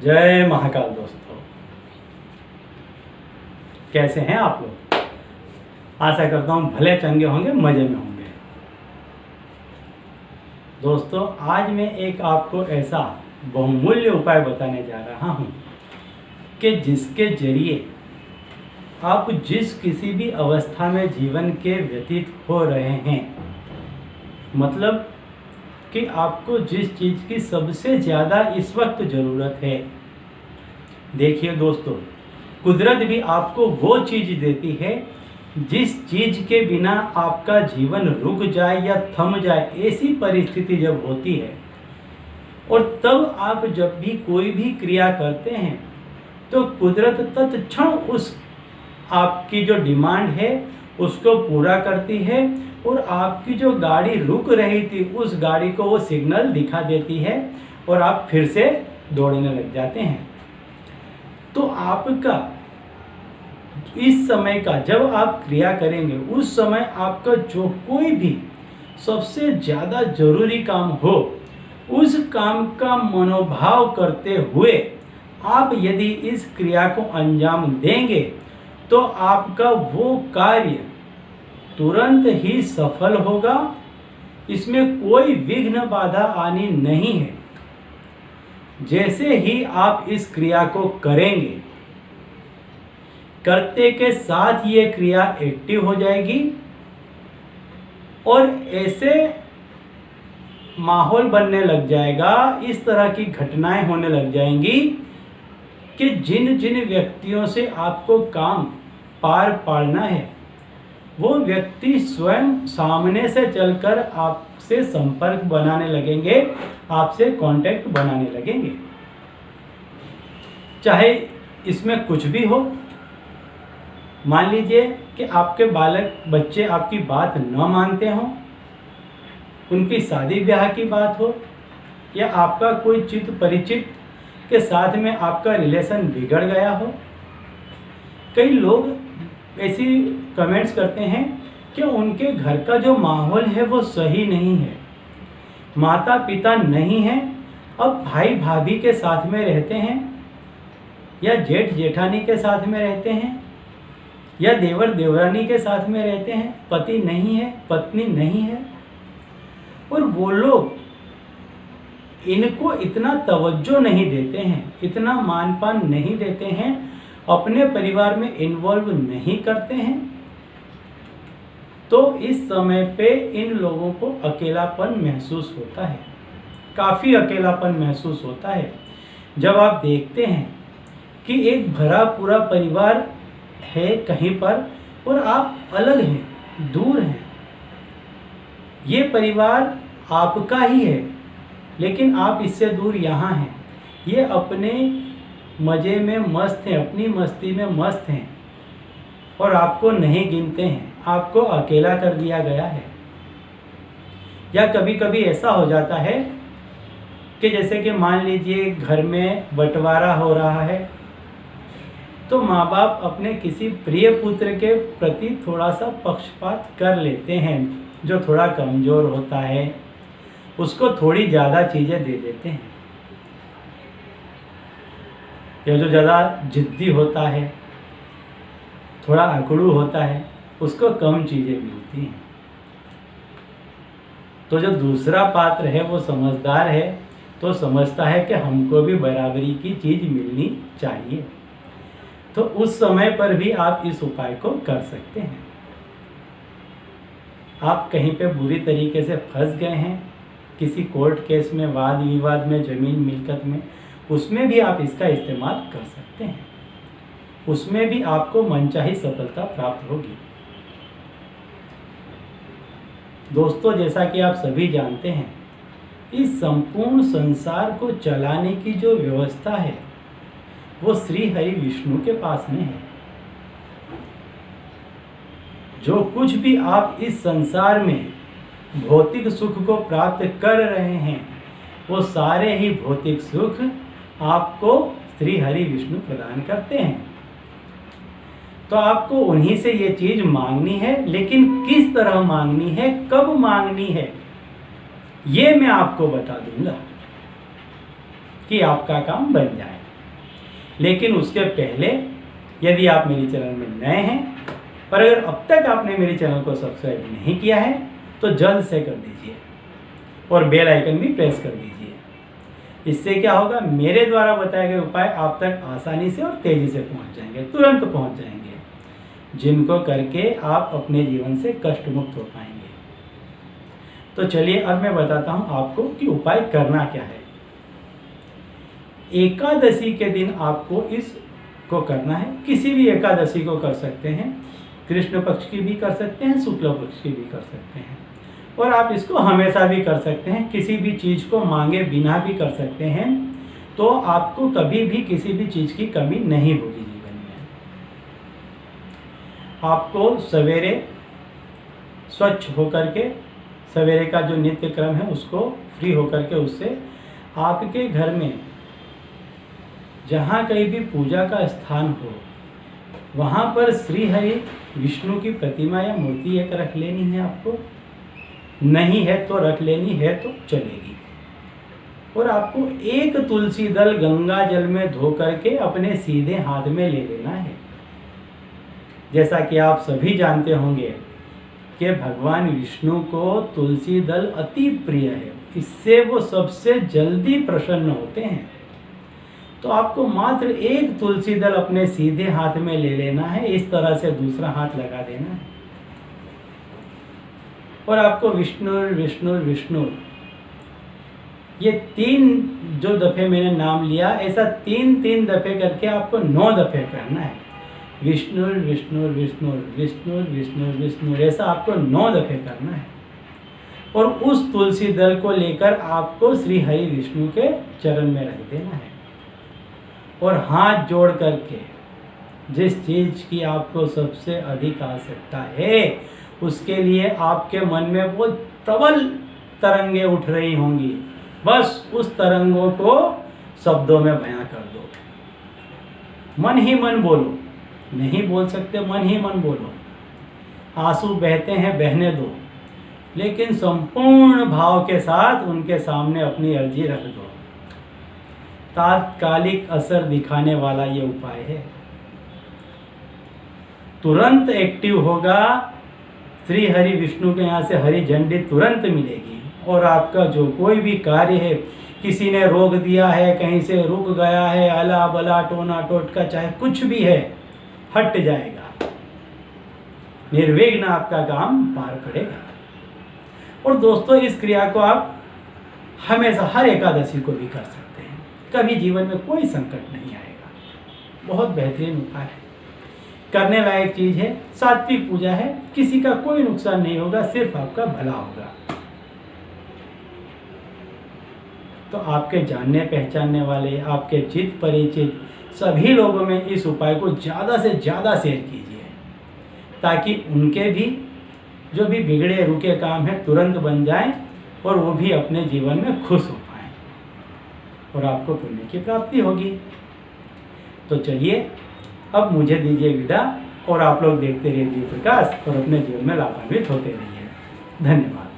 जय महाकाल दोस्तों, कैसे हैं आप लोग। आशा करता हूँ भले चंगे होंगे, मज़े में होंगे। दोस्तों, आज मैं एक आपको ऐसा बहुमूल्य उपाय बताने जा रहा हूँ कि जिसके जरिए आप जिस किसी भी अवस्था में जीवन के व्यतीत हो रहे हैं, मतलब कि आपको जिस चीज़ की सबसे ज़्यादा इस वक्त ज़रूरत है। देखिए दोस्तों, कुदरत भी आपको वो चीज़ देती है जिस चीज़ के बिना आपका जीवन रुक जाए या थम जाए, ऐसी परिस्थिति जब होती है और तब आप जब भी कोई भी क्रिया करते हैं तो कुदरत तत्क्षण उस आपकी जो डिमांड है उसको पूरा करती है और आपकी जो गाड़ी रुक रही थी उस गाड़ी को वो सिग्नल दिखा देती है और आप फिर से दौड़ने लग जाते हैं। तो आपका इस समय का जब आप क्रिया करेंगे उस समय आपका जो कोई भी सबसे ज़्यादा जरूरी काम हो, उस काम का मनोभाव करते हुए आप यदि इस क्रिया को अंजाम देंगे तो आपका वो कार्य तुरंत ही सफल होगा। इसमें कोई विघ्न बाधा आनी नहीं है। जैसे ही आप इस क्रिया को करेंगे, करते के साथ ये क्रिया एक्टिव हो जाएगी और ऐसे माहौल बनने लग जाएगा, इस तरह की घटनाएं होने लग जाएंगी कि जिन जिन व्यक्तियों से आपको काम पार पाड़ना है वो व्यक्ति स्वयं सामने से चलकर आपसे संपर्क बनाने लगेंगे, आपसे कांटेक्ट बनाने लगेंगे। चाहे इसमें कुछ भी हो, मान लीजिए कि आपके बच्चे आपकी बात न मानते हों, उनकी शादी ब्याह की बात हो, या आपका कोई चित परिचित के साथ में आपका रिलेशन बिगड़ गया हो। कई लोग ऐसी कमेंट्स करते हैं कि उनके घर का जो माहौल है वो सही नहीं है, माता पिता नहीं है, अब भाई भाभी के साथ में रहते हैं या जेठ जेठानी के साथ में रहते हैं या देवर देवरानी के साथ में रहते हैं, पति नहीं है, पत्नी नहीं है, और वो लोग इनको इतना तवज्जो नहीं देते हैं, इतना मान पान नहीं देते हैं, अपने परिवार में इन्वॉल्व नहीं करते हैं। तो इस समय पे इन लोगों को अकेलापन महसूस होता है, काफ़ी अकेलापन महसूस होता है जब आप देखते हैं कि एक भरा पूरा परिवार है कहीं पर और आप अलग हैं, दूर हैं। ये परिवार आपका ही है लेकिन आप इससे दूर यहाँ हैं। ये अपने मज़े में मस्त हैं, अपनी मस्ती में मस्त हैं और आपको नहीं गिनते हैं, आपको अकेला कर दिया गया है। या कभी कभी ऐसा हो जाता है कि जैसे कि मान लीजिए घर में बंटवारा हो रहा है तो माँ बाप अपने किसी प्रिय पुत्र के प्रति थोड़ा सा पक्षपात कर लेते हैं। जो थोड़ा कमज़ोर होता है उसको थोड़ी ज़्यादा चीज़ें दे देते हैं, या जो ज़्यादा जिद्दी होता है, थोड़ा अकड़ू होता है, उसको कम चीज़ें मिलती हैं। तो जो दूसरा पात्र है वो समझदार है तो समझता है कि हमको भी बराबरी की चीज़ मिलनी चाहिए। तो उस समय पर भी आप इस उपाय को कर सकते हैं। आप कहीं पे बुरी तरीके से फंस गए हैं, किसी कोर्ट केस में, वाद विवाद में, ज़मीन मिल्कत में, उसमें भी आप इसका इस्तेमाल कर सकते हैं। उसमें भी आपको मनचाही सफलता प्राप्त होगी। दोस्तों, जैसा कि आप सभी जानते हैं, इस संपूर्ण संसार को चलाने की जो व्यवस्था है वो श्री हरि विष्णु के पास में है। जो कुछ भी आप इस संसार में भौतिक सुख को प्राप्त कर रहे हैं वो सारे ही भौतिक सुख आपको श्री हरि विष्णु प्रदान करते हैं। तो आपको उन्हीं से ये चीज़ मांगनी है, लेकिन किस तरह मांगनी है, कब मांगनी है, ये मैं आपको बता दूंगा कि आपका काम बन जाए। लेकिन उसके पहले यदि आप मेरे चैनल में नए हैं और अगर अब तक आपने मेरे चैनल को सब्सक्राइब नहीं किया है तो जल्द से कर दीजिए और बेल आइकन भी प्रेस कर दीजिए। इससे क्या होगा, मेरे द्वारा बताए गए उपाय आप तक आसानी से और तेज़ी से पहुंच जाएंगे, तुरंत पहुंच जाएंगे, जिनको करके आप अपने जीवन से कष्ट मुक्त हो पाएंगे। तो चलिए अब मैं बताता हूं आपको कि उपाय करना क्या है। एकादशी के दिन आपको इसको करना है। किसी भी एकादशी को कर सकते हैं, कृष्ण पक्ष की भी कर सकते हैं, शुक्ल पक्ष की भी कर सकते हैं, और आप इसको हमेशा भी कर सकते हैं। किसी भी चीज़ को मांगे बिना भी कर सकते हैं, तो आपको कभी भी किसी भी चीज़ की कमी नहीं होगी जीवन में। आपको सवेरे स्वच्छ होकर के, सवेरे का जो नित्य क्रम है उसको फ्री होकर के, उससे आपके घर में जहाँ कहीं भी पूजा का स्थान हो वहाँ पर श्री हरि विष्णु की प्रतिमा या मूर्ति एक रख लेनी है। आपको नहीं है तो रख लेनी है तो चलेगी। और आपको एक तुलसी दल गंगा जल में धो करके अपने सीधे हाथ में ले लेना है। जैसा कि आप सभी जानते होंगे कि भगवान विष्णु को तुलसी दल अति प्रिय है, इससे वो सबसे जल्दी प्रसन्न होते हैं। तो आपको मात्र एक तुलसी दल अपने सीधे हाथ में ले लेना है, इस तरह से दूसरा हाथ लगा देना है और आपको विष्णु विष्णु विष्णु ये 3 जो दफे मैंने नाम लिया, ऐसा 3 दफे करके आपको 9 दफे करना है। विष्णु विष्णु विष्णु विष्णु विष्णु विष्णु, ऐसा आपको 9 दफे करना है। और उस तुलसी दल को लेकर आपको श्री हरि विष्णु के चरण में रख देना है और हाथ जोड़ करके जिस चीज़ की आपको सबसे अधिक आवश्यकता है उसके लिए आपके मन में वो प्रबल तरंगे उठ रही होंगी, बस उस तरंगों को शब्दों में बयां कर दो। मन ही मन बोलो, नहीं बोल सकते मन ही मन बोलो। आंसू बहते हैं बहने दो, लेकिन संपूर्ण भाव के साथ उनके सामने अपनी अर्जी रख दो। तात्कालिक असर दिखाने वाला ये उपाय है, तुरंत एक्टिव होगा। श्री हरि विष्णु के यहाँ से हरी झंडी तुरंत मिलेगी और आपका जो कोई भी कार्य है, किसी ने रोक दिया है, कहीं से रुक गया है, अला बला टोना टोटका चाहे कुछ भी है, हट जाएगा। निर्विघ्न आपका काम पार पड़ेगा। और दोस्तों, इस क्रिया को आप हमेशा हर एकादशी को भी कर सकते हैं, कभी जीवन में कोई संकट नहीं आएगा। बहुत बेहतरीन उपाय है, करने लायक चीज है, सात्विक पूजा है, किसी का कोई नुकसान नहीं होगा, सिर्फ आपका भला होगा। तो आपके जानने पहचानने वाले, आपके चित परिचित सभी लोगों में इस उपाय को ज़्यादा से ज़्यादा शेयर कीजिए, ताकि उनके भी जो भी बिगड़े रुके काम है तुरंत बन जाएं और वो भी अपने जीवन में खुश हो पाएं और आपको पुण्य की प्राप्ति होगी। तो चलिए अब मुझे दीजिए विदा और आप लोग देखते रहिए प्रकाश और अपने जीवन में लाभान्वित होते रहिए। धन्यवाद।